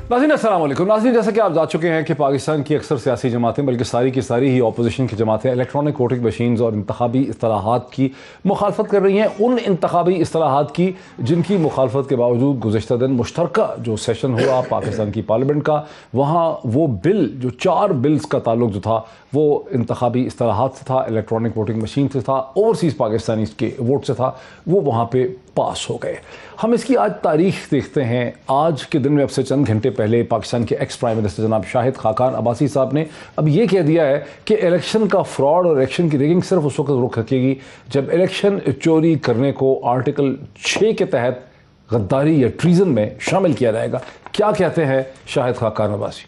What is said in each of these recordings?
नाज़रीन अस्सलाम वालेकुम। नाज़रीन, जैसा कि आप जान चुके हैं कि पाकिस्तान की अक्सर सियासी जमातें बल्कि सारी की सारी ही अपोजिशन की जमातें इलेक्ट्रॉनिक वोटिंग मशीन्स और इंतखाबी इस्तिलाहात की मुखालफत कर रही हैं। उन इंतखाबी इस्तिलाहात की जिनकी मुखालफत के बावजूद गुज़श्ता दिन मुश्तरका जो सेशन हुआ पाकिस्तान की पार्लियामेंट का, वहाँ वो बिल जो 4 बिल्स का ताल्लुक जो था वो इंतखाबी इस्तिलाहात से था, इलेक्ट्रॉनिक वोटिंग मशीन से था, ओवरसीज़ पाकिस्तानी के वोट से था, वो वहाँ पर पास हो गए। हम इसकी आज तारीख देखते हैं। आज के दिन में अब से चंद घंटे पहले पाकिस्तान के एक्स प्राइम मिनिस्टर जनाब शाहिद खाकान अब्बासी साहब ने अब ये कह दिया है कि इलेक्शन का फ्रॉड और इलेक्शन की रिगिंग सिर्फ उस वक्त रुख रखेगी जब इलेक्शन चोरी करने को आर्टिकल 6 के तहत गद्दारी या ट्रीजन में शामिल किया जाएगा। क्या कहते हैं शाहिद खाकान अब्बासी?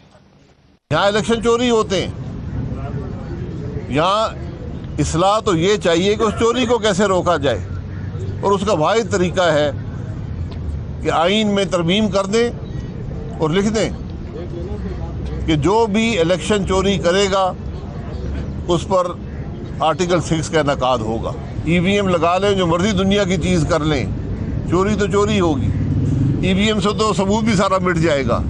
यहाँ इलेक्शन चोरी होते हैं, यहाँ इस्लाह तो ये चाहिए कि उस चोरी को कैसे रोका जाए, और उसका वाहिद तरीका है कि आइन में तरमीम कर दें और लिख दें कि जो भी इलेक्शन चोरी करेगा उस पर आर्टिकल 6 का इनकाद होगा। ईवीएम लगा लें, जो मर्जी दुनिया की चीज़ कर लें, चोरी तो चोरी होगी। ईवीएम से तो सबूत भी सारा मिट जाएगा।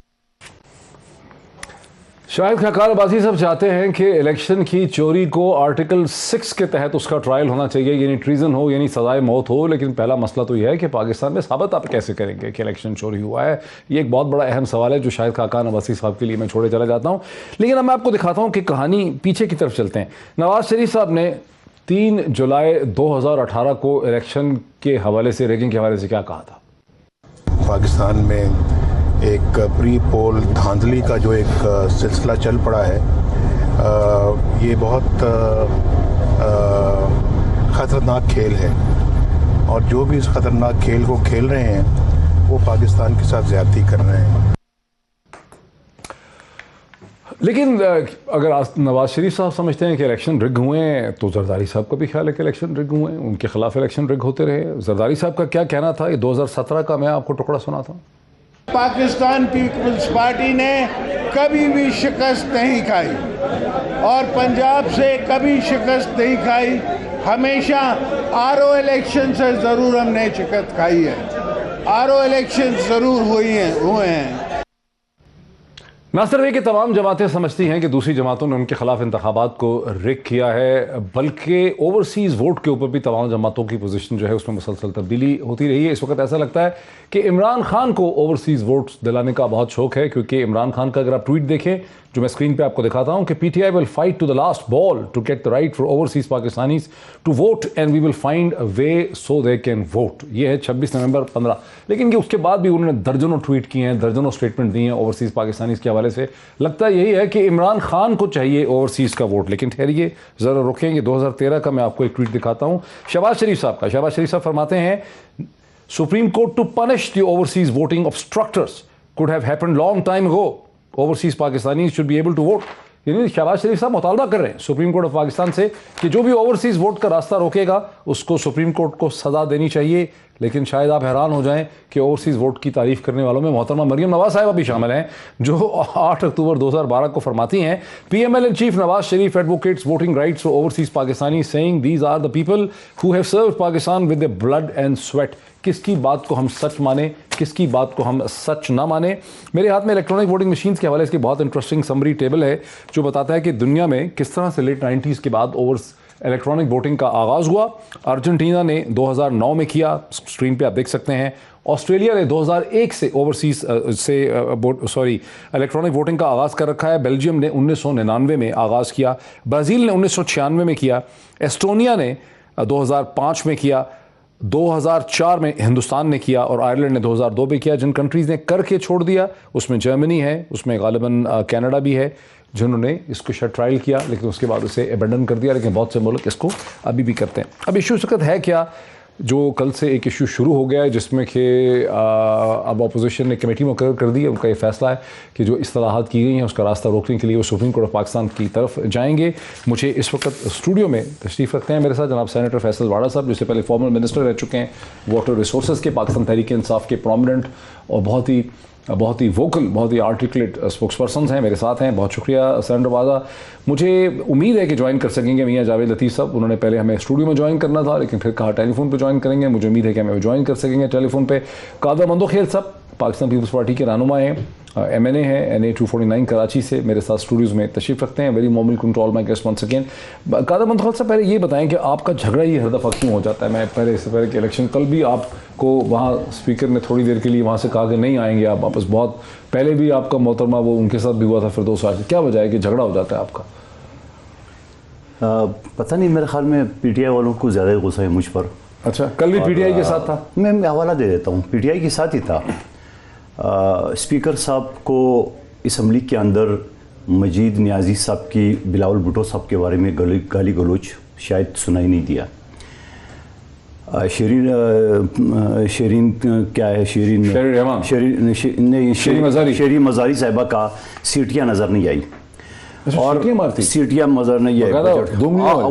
शाहिद खाकान अब्बासी साहब चाहते हैं कि इलेक्शन की चोरी को आर्टिकल 6 के तहत उसका ट्रायल होना चाहिए, यानी ट्रीजन हो, यानी सजाए मौत हो। लेकिन पहला मसला तो यह है कि पाकिस्तान में साबित आप कैसे करेंगे कि इलेक्शन चोरी हुआ है। ये एक बहुत बड़ा अहम सवाल है जो शाहिद खाकान अब्बासी साहब के लिए मैं छोड़े चला जाता हूँ। लेकिन अब मैं आपको दिखाता हूँ कि कहानी पीछे की तरफ चलते हैं। नवाज शरीफ साहब ने 3 जुलाई 2018 को इलेक्शन के हवाले से, रेगिंग के हवाले से क्या कहा था? पाकिस्तान में एक प्री पोल धांधली का जो एक सिलसिला चल पड़ा है, ये बहुत ख़तरनाक खेल है, और जो भी इस ख़तरनाक खेल को खेल रहे हैं वो पाकिस्तान के साथ ज़्यादती कर रहे हैं। लेकिन अगर आज नवाज शरीफ साहब समझते हैं कि इलेक्शन रिग हुए हैं, तो जरदारी साहब का भी ख्याल है कि इलेक्शन रिग हुए हैं, उनके खिलाफ इलेक्शन रिग होते रहे। जरदारी साहब का क्या कहना था? ये 2017 का मैं आपको टुकड़ा सुना था। पाकिस्तान पीपल्स पार्टी ने कभी भी शिकस्त नहीं खाई और पंजाब से कभी शिकस्त नहीं खाई। हमेशा आरओ इलेक्शन से ज़रूर हमने शिकस्त खाई है, आरओ इलेक्शन ज़रूर हुए हैं। ना सिर्फ ये कि तमाम जमातें समझती हैं कि दूसरी जमातों ने उनके खिलाफ इंतखाबात को रिग किया है, बल्कि ओवरसीज़ वोट के ऊपर भी तमाम जमातों की पोजीशन जो है उसमें मुसलसल तब्दीली होती रही है। इस वक्त ऐसा लगता है कि इमरान खान को ओवरसीज़ वोट दिलाने का बहुत शौक है, क्योंकि इमरान खान का अगर आप ट्वीट देखें जो मैं स्क्रीन पे आपको दिखाता हूं कि PTI will fight to the last ball to get the right for overseas Pakistanis to vote and we will find a way so they can vote. ये है 26 नवंबर 15। लेकिन कि उसके बाद भी उन्होंने दर्जनों ट्वीट किए हैं, दर्जनों स्टेटमेंट दिए हैं ओवरसीज पाकिस्तानीज के हवाले से। लगता यही है कि इमरान खान को चाहिए ओवरसीज का वोट। लेकिन ठहरिए ज़रा रुकेंगे, 2013 का मैं आपको एक ट्वीट दिखाता हूँ शहबाज शरीफ साहब का। शहबाज शरीफ साहब फरमाते हैं, supreme court to punish the overseas voting obstructors could have happened long time ago. Overseas Pakistanis should be able to vote. यानी शहबाज शरीफ साहब मुतालबा कर रहे हैं सुप्रीम कोर्ट ऑफ पाकिस्तान से कि जो भी ओवरसीज़ वोट का रास्ता रोकेगा उसको सुप्रीम कोर्ट को सज़ा देनी चाहिए। लेकिन शायद आप हैरान हो जाएं कि ओवरसीज़ वोट की तारीफ़ करने वालों में मोहतरमा मरियम नवाज साहिबा भी शामिल हैं, जो 8 अक्टूबर 2012 को फरमाती हैं, PML N chief Nawaz Sharif advocates voting rights for overseas Pakistani saying these are the people who have served Pakistan with the blood and sweat. किसकी बात को हम सच माने, किसकी बात को हम सच ना माने? मेरे हाथ में इलेक्ट्रॉनिक वोटिंग मशीन्स के हवाले से बहुत इंटरेस्टिंग समरी टेबल है जो बताता है कि दुनिया में किस तरह से लेट 90s के बाद इलेक्ट्रॉनिक वोटिंग का आगाज़ हुआ। अर्जेंटीना ने 2009 में किया, स्क्रीन पे आप देख सकते हैं। ऑस्ट्रेलिया ने 2001 से ओवरसीज से इलेक्ट्रॉनिक वोटिंग का आगाज़ कर रखा है। बेल्जियम ने 1999 में आगाज़ किया। ब्राज़ील ने 1996 में किया। एस्टोनिया ने 2005 में किया। 2004 में हिंदुस्तान ने किया और आयरलैंड ने 2002 में किया। जिन कंट्रीज़ ने करके छोड़ दिया उसमें जर्मनी है, उसमें गालिबन कनाडा भी है जिन्होंने इसको शायद ट्रायल किया लेकिन उसके बाद उसे एबेंडन कर दिया। लेकिन बहुत से मुल्क इसको अभी भी करते हैं। अब इशू सकत है क्या, जो कल से एक इशू शुरू हो गया है जिसमें कि अब अपोजिशन ने कमेटी मुकर्रर कर दी है। उनका ये फैसला है कि जो इस्तिलाहात की गई हैं उसका रास्ता रोकने के लिए वो सुप्रीम कोर्ट ऑफ पाकिस्तान की तरफ जाएंगे। मुझे इस वक्त स्टूडियो में तशरीफ़ रखते हैं मेरे साथ जनाब सेनेटर फैसल वाड़ा साहब, जिससे पहले फॉर्मर मिनिस्टर रह चुके हैं वाटर रिसोर्स के, पाकिस्तान तहरीक इंसाफ के प्रोमिनेंट और बहुत ही वोकल, बहुत ही आर्टिकुलेट स्पोक्स पर्सन हैं। मेरे साथ हैं, बहुत शुक्रिया सेनेटर वाजा। मुझे उम्मीद है कि ज्वाइन कर सकेंगे मियाँ जावेद लतीफ़ साहब। उन्होंने पहले हमें स्टूडियो में ज्वाइन करना था लेकिन फिर कहा टेलीफोन पे ज्वाइन करेंगे। मुझे उम्मीद है कि हमें ज्वाइन कर सकेंगे टेलीफोन पे। कादर मंदोखेल साहब पाकिस्तान पीपल्स पार्टी के रहनुमा हैं, MNA है, NA 249 कराची से मेरे साथ स्टूडियोज़ में तशरीफ़ रखते हैं। Very warm welcome to all my guest once again. Qadir Muntakhab साहब, पहले ये बताएं कि आपका झगड़ा ये हर दफ़ा क्यों हो जाता है? मैं पहले इससे पहले कि इलेक्शन, कल भी आपको वहाँ स्पीकर ने थोड़ी देर के लिए वहाँ से कहा कि नहीं आएंगे आप वापस, बहुत पहले भी आपका मोहतरमा वो उनके साथ भी हुआ था, फिर 2 साल। क्या वजह है कि झगड़ा हो जाता है आपका? पता नहीं, मेरे ख्याल में PTI वालों को ज़्यादा गुस्सा है मुझ पर। अच्छा, कल भी PTI के साथ था? मैं हवाला दे देता हूँ, PTI के साथ ही था। स्पीकर साहब को असम्बली के अंदर मजीद नियाजी साहब की बिलावल भुट्टो साहब के बारे में गाली गलोच शायद सुनाई नहीं दिया। शेरीन क्या है, शेरी मज़ारी साहिबा का सीटियाँ नज़र नहीं आई। और सीटियाँ नजर नहीं आई।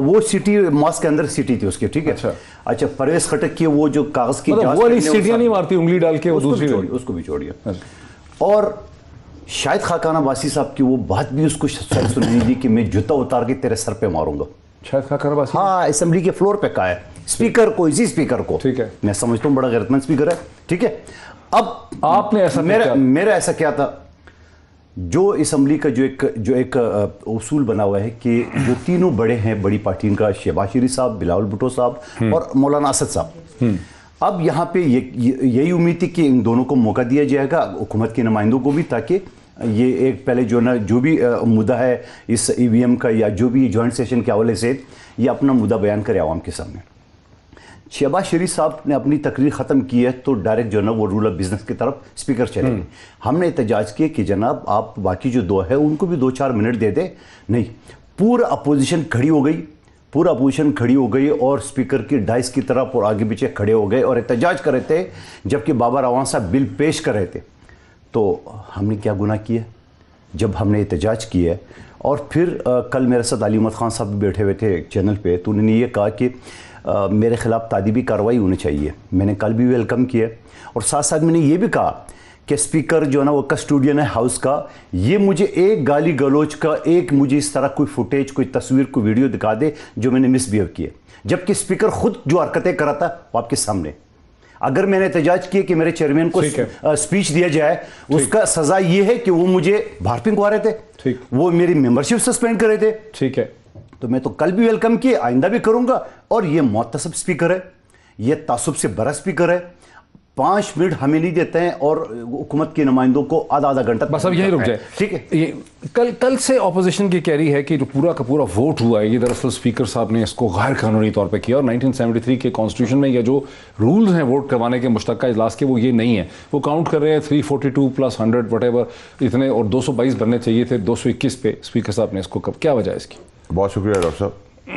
वो सिटी मॉस्क के अंदर सिटी थी उसके, ठीक है। अच्छा, परवेज खटक की वो जो कागज की वो वाली सीटियाँ नहीं मारती उंगली डाल के, वो दूसरी, उसको भी छोड़िए। और शायद खाकाना बासी साहब की वो बात भी उसको शायद सुनाई दी कि मैं जूता उतार के तेरे सर पे मारूंगा। शायद खाकाना बासी, हाँ, असेंबली के फ्लोर पे कहा है स्पीकर को, इसी स्पीकर को। ठीक है, मैं समझता हूँ बड़ा गैरतमंद स्पीकर है, ठीक है। अब आपने ऐसा, मेरा ऐसा क्या था, जो असम्बली का जो एक उसूल बना हुआ है कि जो तीनों बड़े हैं बड़ी पार्टी का, शहबाज शरीफ साहब, बिलावल भुट्टो साहब और मौलाना असद साहब, अब यहाँ पे यही उम्मीद थी कि इन दोनों को मौका दिया जाएगा, हुकूमत के नुमाइंदों को भी, ताकि ये एक पहले जो भी मुद्दा है इस EVM का या जो भी जॉइंट सेशन के हवाले से, ये अपना मुद्दा बयान करे आवाम के सामने। शहबाज शरीफ साहब ने अपनी तकरीर ख़त्म की है तो डायरेक्ट जो है ना वो रूल ऑफ बिजनेस की तरफ स्पीकर चले गए। हमने एहतजाज किया कि जनाब आप बाकी जो 2 है उनको भी 2-4 मिनट दे दे। नहीं, पूरा अपोजिशन खड़ी हो गई और स्पीकर की डाइस की तरफ और आगे पीछे खड़े हो गए और एहतजाज कर रहे थे, जबकि बाबर अवान साहब बिल पेश कर रहे थे। तो हमने क्या गुनाह किया जब हमने एहतजाज किया? और फिर कल मेरे साथ अली उमर खान साहब भी बैठे हुए थे चैनल पे, तो उन्होंने ये कहा कि मेरे ख़िलाफ़ तादीबी कार्रवाई होनी चाहिए। मैंने कल भी वेलकम किया और साथ साथ मैंने ये भी कहा कि स्पीकर जो है ना वो कस्टोडियन है हाउस का, ये मुझे एक गाली गलोच का, एक मुझे इस तरह कोई फुटेज, कोई तस्वीर, कोई वीडियो दिखा दे जो मैंने मिसबिहेव किए, जबकि स्पीकर खुद जो हरकतें करा था वो आपके सामने। अगर मैंने एहतजाज किया कि मेरे चेयरमैन को स्पीच दिया जाए, उसका सज़ा ये है कि वो मुझे बाहर फिंकवा रहे थे, वो मेरी मेंबरशिप सस्पेंड कर रहे थे। ठीक है, तो मैं तो कल भी वेलकम किए, आइंदा भी करूंगा। और ये मुअत्तसब स्पीकर है, ये तासुब से बड़ा स्पीकर है। 5 मिनट हमें नहीं देते हैं और हुकूमत के नुमाइंदों को आधा घंटा। बस अब यही रुक जाए, ठीक है। ये कल से ऑपोजिशन की कह रही है कि जो पूरा का पूरा वोट हुआ है ये दरअसल स्पीकर साहब ने इसको गैर कानूनी तौर पे किया, और 1973 के कॉन्स्टिट्यूशन में ये जो रूल्स हैं वोट करवाने के मुश्तरका इजलास के, वो ये नहीं है। वो काउंट कर रहे हैं 342 + 100 वटेवर इतने, और 222 बनने चाहिए थे, 221 पे स्पीकर साहब ने इसको कब। क्या वजह है इसकी? बहुत शुक्रिया डॉक्टर साहब।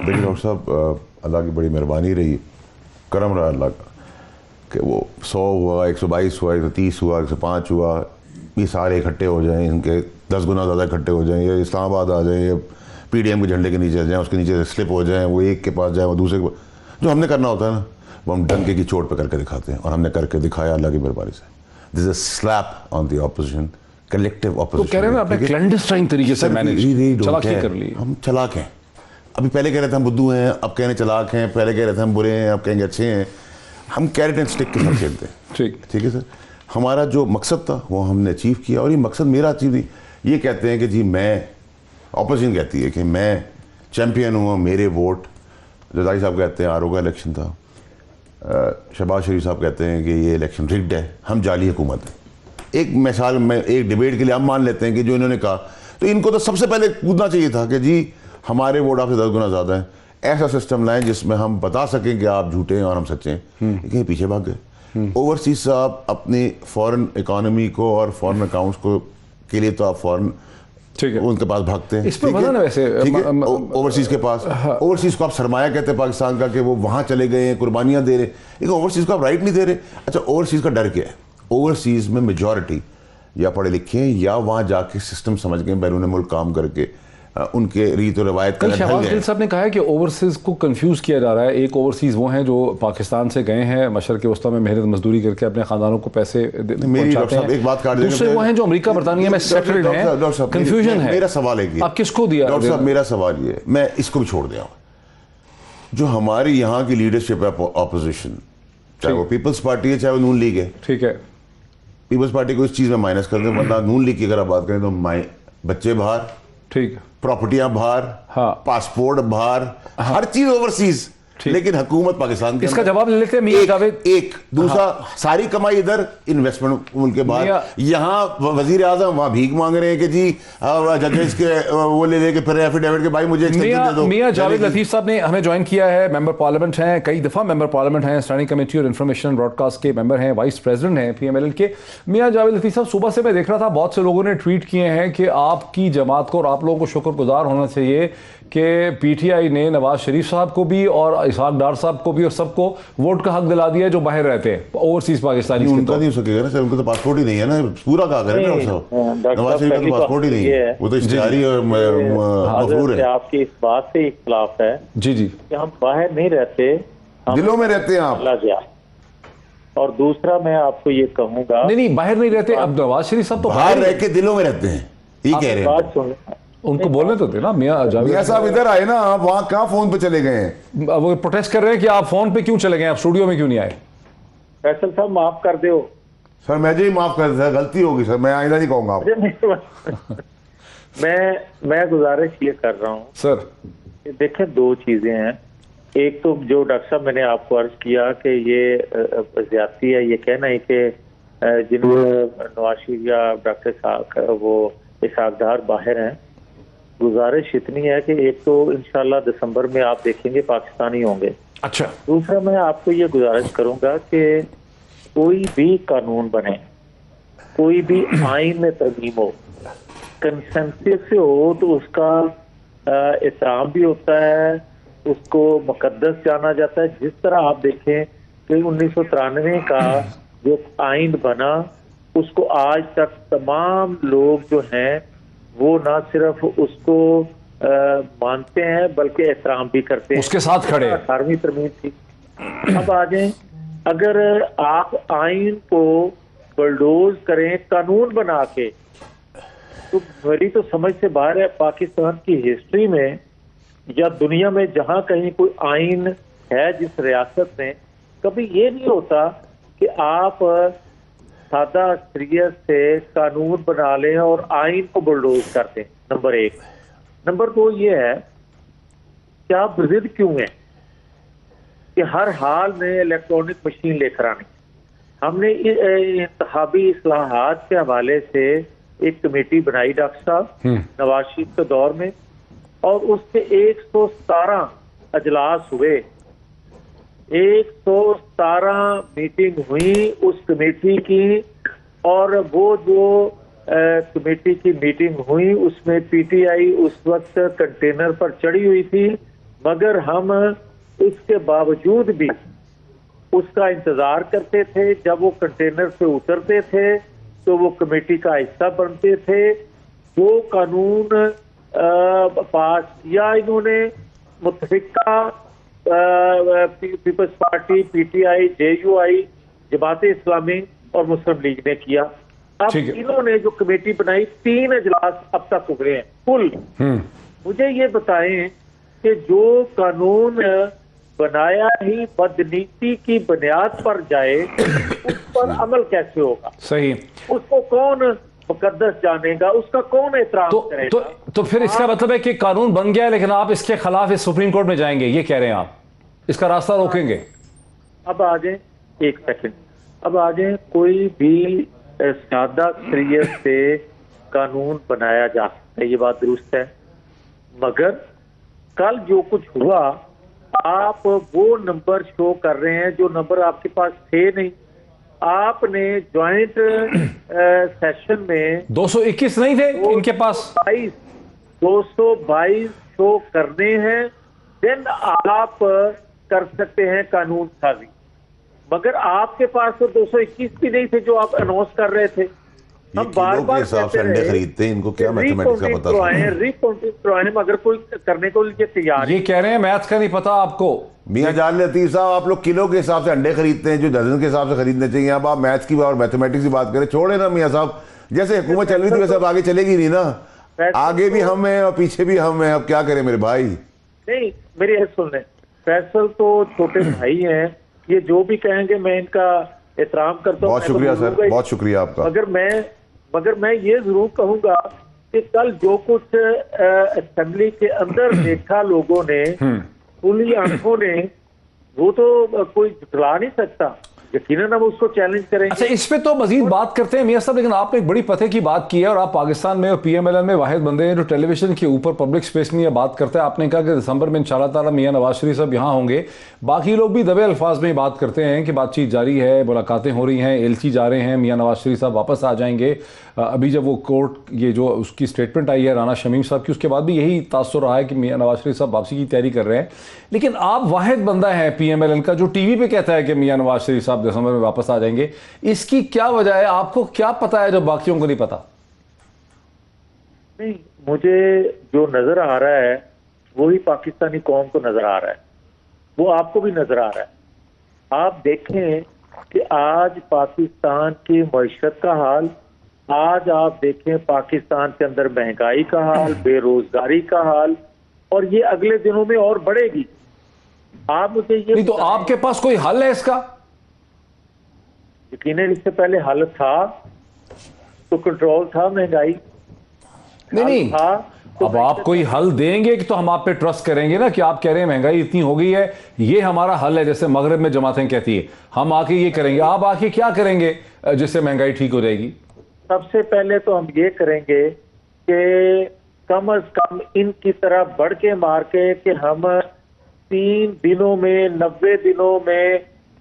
देखिए डॉक्टर साहब, अल्लाह की बड़ी मेहरबानी रही, करम रहा अल्लाह का कि वो 100 हुआ, 122 हुआ, 130 हुआ, 105 हुआ, ये सारे इकट्ठे हो जाएं, इनके 10 गुना ज़्यादा इकट्ठे हो जाएं, ये इस्लामाबाद आ जाएं, ये PDM के झंडे के नीचे जाएं, उसके नीचे से स्लिप हो जाएं, वो एक के पास जाएं, वो दूसरे के पास। जो हमने करना होता है ना, वो हम डंके की चोट पर करके दिखाते हैं, और हमने करके दिखाया अल्लाह की मेहरबानी से। This is a slap on the opposition, collective opposition. तो कह रहे हैं आपने क्लैंडस्टाइन तरीके से मैनेज, चालाकी कर ली। हम चालाक हैं। अभी पहले कह रहे थे हम बुद्धू हैं, अब कह रहे चालाक हैं, पहले कह रहे थे हम बुरे हैं, अब कहेंगे अच्छे हैं। हम कैरेट एंड स्टिक के साथ खेलते हैं। ठीक है सर। हमारा जो मकसद था वो हमने अचीव किया, और ये मकसद मेरा अचीव नहीं। ये कहते हैं कि जी मैं, ऑपोजिशन कहती है कि मैं चैम्पियन हुआ, मेरे वोट, जजाई साहब कहते हैं आरोगा इलेक्शन था, शहबाज शरीफ साहब कहते हैं कि ये इलेक्शन रिग्ड है, हम जाली हुकूमत है। एक मिसाल में एक डिबेट के लिए हम मान लेते हैं कि जो इन्होंने कहा, तो इनको तो सबसे पहले कूदना चाहिए था कि जी हमारे वोट आपसे 10 गुना ज़्यादा है। ऐसा सिस्टम लाएं जिसमें हम बता सकें कि आप झूठे हैं और हम सच्चे हैं। लेकिन पीछे भाग गए। ओवरसीज साहब अपनी फॉरेन इकोनॉमी को और फॉरेन अकाउंट्स को के लिए तो आप फॉरेन, ठीक है, उनके पास भागते हैं। इस पर बता ना वैसे, ठीक है, ओवरसीज के पास, ओवरसीज को आप सरमाया कहते हैं पाकिस्तान का, कि वो वहाँ चले गए हैं, कुर्बानियाँ दे रहे, लेकिन ओवरसीज को आप राइट नहीं दे रहे। अच्छा, ओवरसीज का डर क्या है? ओवरसीज में मेजॉरिटी या पढ़े लिखे हैं या वहाँ जाके सिस्टम समझ गए, बैरून मुल्क काम करके उनके रीत और रवायत का। शहबाज गिल साहब ने कहा है कि ओवरसीज को कंफ्यूज किया जा रहा है। एक ओवरसीज वो हैं जो पाकिस्तान से गए हैं, मशरक़ वस्ता में मेहनत मजदूरी करके अपने खानदानों को पैसे पहुंचाते हैं। एक बात काट देंगे। दूसरे वो हैं जो अमेरिका बरतानिया में सेटल्ड हैं। कंफ्यूजन है। मेरा सवाल है कि आप किसको दिया? डॉक्टर साहब, मेरा सवाल ये, मैं इसको भी छोड़ दिया। जो हमारी यहाँ की लीडरशिप है ऑपोजिशन, चाहे वो पीपल्स पार्टी है चाहे वो नून लीग है, ठीक है, पीपल्स पार्टी को इस चीज़ में माइनस कर दें, वरना नून लीग की अगर आप बात करें तो बच्चे बाहर, ठीक है, प्रॉपर्टियां बाहर, हाँ, पासपोर्ट बाहर, हर चीज ओवरसीज, लेकिन हुकूमत पाकिस्तान के इसका अंदर। जवाब ले लेते हैं मियां जावेद। एक दूसरा, सारी कमाई इधर, इन्वेस्टमेंट उनके बाहर, यहाँ वजीर आजम वहाँ भीख मांग रहे हैं कि जी जजेस के वो ले लेके फिर एफिडेविट के भाई मुझे एक्सटेंशन दे दो। मियां जावेद लतीफ साहब ने हमें ज्वाइन किया है, मेंबर पार्लियामेंट हैं, कई दफ़ा मेंबर पार्लियामेंट हैं, स्टैंडिंग कमेटी और इंफॉर्मेशन ब्रॉडकास्ट के मेंबर हैं, वाइस प्रेसिडेंट हैं PMLN के। मियां जावेद लतीफ साहब, सुबह से मैं देख रहा था बहुत से लोगों ने ट्वीट किए हैं कि आपकी जमात को और आप लोगों को शुक्रगुजार होना चाहिए कि PTI ने नवाज शरीफ साहब को भी और इसहाक डार साहब को भी और सबको वोट का हक दिला दिया जो बाहर रहते हैं ओवरसीज पाकिस्तानी। उनका नहीं हो सकेगा ना सर, उनका तो पासपोर्ट ही नहीं है ना, पूरा कहा करें ना साहब, नवाज शरीफ का तो पासपोर्ट ही नहीं है, वो तो इश्तिहारी और मफरूर है। आपकी इस बात से इख्तिलाफ है जी जी, कि हम बाहर नहीं रहते, दिलों में रहते हैं आप। गया। और दूसरा मैं आपको ये कहूंगा, नहीं बाहर नहीं रहते, अब नवाज शरीफ साहब तो बाहर रह के दिलों में रहते हैं, ये कह रहे हैं। बात सुन, उनको बोलने तो थे ना मियां जावेद। मियां साहब इधर आए ना, आप वहाँ कहाँ फोन पे चले गए हैं? वो प्रोटेस्ट कर रहे हैं कि आप फोन पे क्यों चले गए, आप स्टूडियो में क्यों नहीं आए? फैसल साहब माफ कर दो सर, मैं जी माफ कर दे, गलती होगी सर, मैं आइंदा नहीं कहूंगा आप। मैं गुजारिश ये कर रहा हूँ सर, कि देखें, दो चीजें हैं। एक तो जो डॉक्टर साहब मैंने आपको अर्ज किया कि ये ज्यादती है, ये कहना है कि जिन्होंने नवाज शरीफ या डॉक्टर साहब वो इसहाकदार बाहर हैं, गुजारिश इतनी है कि एक तो इंशाल्लाह दिसंबर में आप देखेंगे पाकिस्तानी होंगे। अच्छा, दूसरा मैं आपको ये गुजारिश करूंगा कि कोई भी कानून बने, कोई भी आइन में तरमीम हो, कंसेंसस से हो तो उसका एहतराम भी होता है, उसको मुकद्दस जाना जाता है। जिस तरह आप देखें कि 1993 का जो आइन बना, उसको आज तक तमाम लोग जो हैं वो ना सिर्फ उसको मानते हैं बल्कि एहतराम भी करते हैं, उसके साथ खड़े। 18वीं तरमीम थी। अब आ जाए, अगर आप आइन को बलडोज करें कानून बना के, तो मेरी तो समझ से बाहर है पाकिस्तान की हिस्ट्री में या दुनिया में जहां कहीं कोई आइन है जिस रियासत में, कभी ये नहीं होता कि आप सादा अक्सरियत से कानून बना लें और आइन को बुलडोज कर दें। नंबर एक। नंबर दो ये है कि आप जिद क्यों हैं कि हर हाल में इलेक्ट्रॉनिक मशीन लेकर आनी। हमने इंतखाबी इस्लाहात के हवाले से एक कमेटी बनाई डॉक्टर साहब नवाज शरीफ के दौर में, और उसके 117 अजलास हुए, 117 मीटिंग हुई उस कमेटी की, और वो जो कमेटी की मीटिंग हुई उसमें PTI उस वक्त कंटेनर पर चढ़ी हुई थी, मगर हम इसके बावजूद भी उसका इंतजार करते थे। जब वो कंटेनर से उतरते थे तो वो कमेटी का हिस्सा बनते थे। जो कानून पास किया इन्होंने, मुतफिका peoples party, PTI, JUI, Jamaat Islami और मुस्लिम लीग ने किया। अब इन्होंने जो कमेटी बनाई, 3 अजलास अब तक हुए हैं कुल। मुझे ये बताएं कि जो कानून बनाया ही बदनीति की बुनियाद पर जाए, उस पर अमल कैसे होगा? सही, उसको कौन मुकद्दस जानेगा, उसका कौन एहतराम करेगा? तो फिर इसका मतलब है कि कानून बन गया है, लेकिन आप इसके खिलाफ इस सुप्रीम कोर्ट में जाएंगे, ये कह रहे हैं आप, इसका रास्ता रोकेंगे? अब आ जाए, एक सेकंड, अब आ जाए, कोई भी सादा अक्सरियत से कानून बनाया जा सकता है, ये बात दुरुस्त है, मगर कल जो कुछ हुआ, आप वो नंबर शो कर रहे हैं जो नंबर आपके पास थे नहीं। आपने ज्वाइंट सेशन में 221 नहीं थे इनके पास, 222 शो करने हैं, देन आप कर सकते हैं कानून साजी, मगर आपके पास तो 221 भी नहीं थे जो आप अनाउंस कर रहे थे। हम बार बार अंडे खरीदते हैं, इनको क्या मैथमेटिक्स का पता है, मगर कोई करने को लिए तैयार। ये कह रहे हैं मैथ्स का नहीं पता आपको। मियां जान लतीफ साहब, आप लोग किलो के हिसाब से अंडे खरीदते हैं जो दर्जन के हिसाब से खरीदने चाहिए। अब आप मैथ्स की और मैथमेटिक्स की बात करें, छोड़े ना मियां साहब, जैसे हुकूमत चल रही थी वैसे अब आगे चलेगी नहीं ना, आगे भी हम हैं और पीछे भी हम हैं, अब क्या करें मेरे भाई? नहीं, मेरी सुन लें, फैसल तो छोटे भाई हैं, ये जो भी कहेंगे मैं इनका एहतराम करता हूं। बहुत शुक्रिया मैं तो सर, बोलूंगा ही। बहुत शुक्रिया आपका। मगर मैं ये जरूर कहूंगा कि कल जो कुछ असेंबली के अंदर देखा लोगों ने, खुली आंखों ने, वो तो कोई झुठला नहीं सकता। यकीनन हम उसको चैलेंज करेंगे। अच्छा, इस पे तो मजीद बात करते हैं मियां साहब, लेकिन आपने एक बड़ी पते की बात की है और आप पाकिस्तान में और पीएमएलएन में वाहिद बंदे हैं जो टेलीविजन के ऊपर पब्लिक स्पेस में ये बात करते हैं। आपने कहा कि दिसंबर में इंशाअल्लाह ताला मियां नवाज शरीफ साहब यहाँ होंगे। बाकी लोग भी दबे अल्फाज में बात करते हैं कि बातचीत जारी है, मुलाकातें हो रही हैं, एलची जा रहे हैं, मियां नवाज शरीफ साहब वापस आ जाएंगे। अभी जब वो कोर्ट ये जो उसकी स्टेटमेंट आई है राना शमीम साहब की, उसके बाद भी यही तासुर रहा है कि मियां नवाज शरीफ साहब वापसी की तैयारी कर रहे हैं। लेकिन आप वाहिद बंदा है पीएमएलएन का जो टीवी पे कहता है कि मियां नवाज शरीफ साहब दिसंबर में वापस आ जाएंगे। इसकी क्या वजह है? आपको क्या पता है जो बाकियों को नहीं पता? नहीं, मुझे जो नजर आ रहा है वही पाकिस्तानी कौम को नजर आ रहा है, वो आपको भी नजर आ रहा है। आप देखें कि आज पाकिस्तान की मईशत का हाल, आज आप देखें पाकिस्तान के अंदर महंगाई का हाल, बेरोजगारी का हाल, और ये अगले दिनों में और बढ़ेगी। आप मुझे ये नहीं तो आपके पास कोई हल है इसका? यकीनन इससे पहले हल था तो कंट्रोल था महंगाई, नहीं था तो अब आप कोई हल देंगे कि तो हम आप पे ट्रस्ट करेंगे ना कि आप कह रहे हैं महंगाई इतनी हो गई है, ये हमारा हल है, जैसे मगरब में जमातें कहती है हम आके ये करेंगे। आप आके क्या करेंगे जिससे महंगाई ठीक हो जाएगी? सबसे पहले तो हम ये करेंगे कि कम से कम इनकी तरह बढ़ के मार के कि हम 3 दिनों में, 90 दिनों में,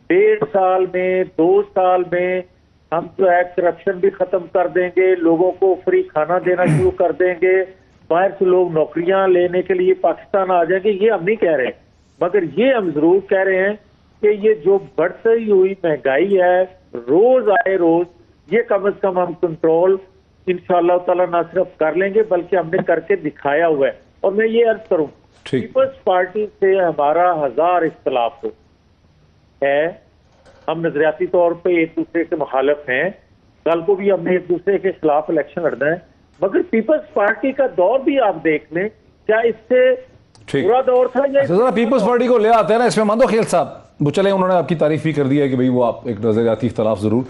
1.5 साल में, 2 साल में हम जो है करप्शन भी खत्म कर देंगे, लोगों को फ्री खाना देना शुरू कर देंगे, बाहर से लोग नौकरियां लेने के लिए पाकिस्तान आ जाएंगे। ये हम नहीं कह रहे, मगर ये हम जरूर कह रहे हैं कि ये जो बढ़ती हुई महंगाई है रोज आए रोज, ये कम से कम हम कंट्रोल इंशाअल्लाह ताला ना सिर्फ कर लेंगे बल्कि हमने करके दिखाया हुआ है। और मैं ये अर्ज करूं, पीपल्स पार्टी से हमारा 1000 इख्तलाफ है, हम नजरियाती तौर पे एक दूसरे के मुखालिफ हैं, कल को भी हमने एक दूसरे के खिलाफ इलेक्शन लड़ना है, मगर पीपल्स पार्टी का दौर भी आप देख लें, क्या इससे बुरा दौर था या जरा पीपल्स पार्टी को ले आते हैं ना इसमें। मानो खेल साहब वो चले, उन्होंने आपकी तारीफ भी कर दी है कि भाई वो आप एक नजरियाती इख्तलाफ जरूर,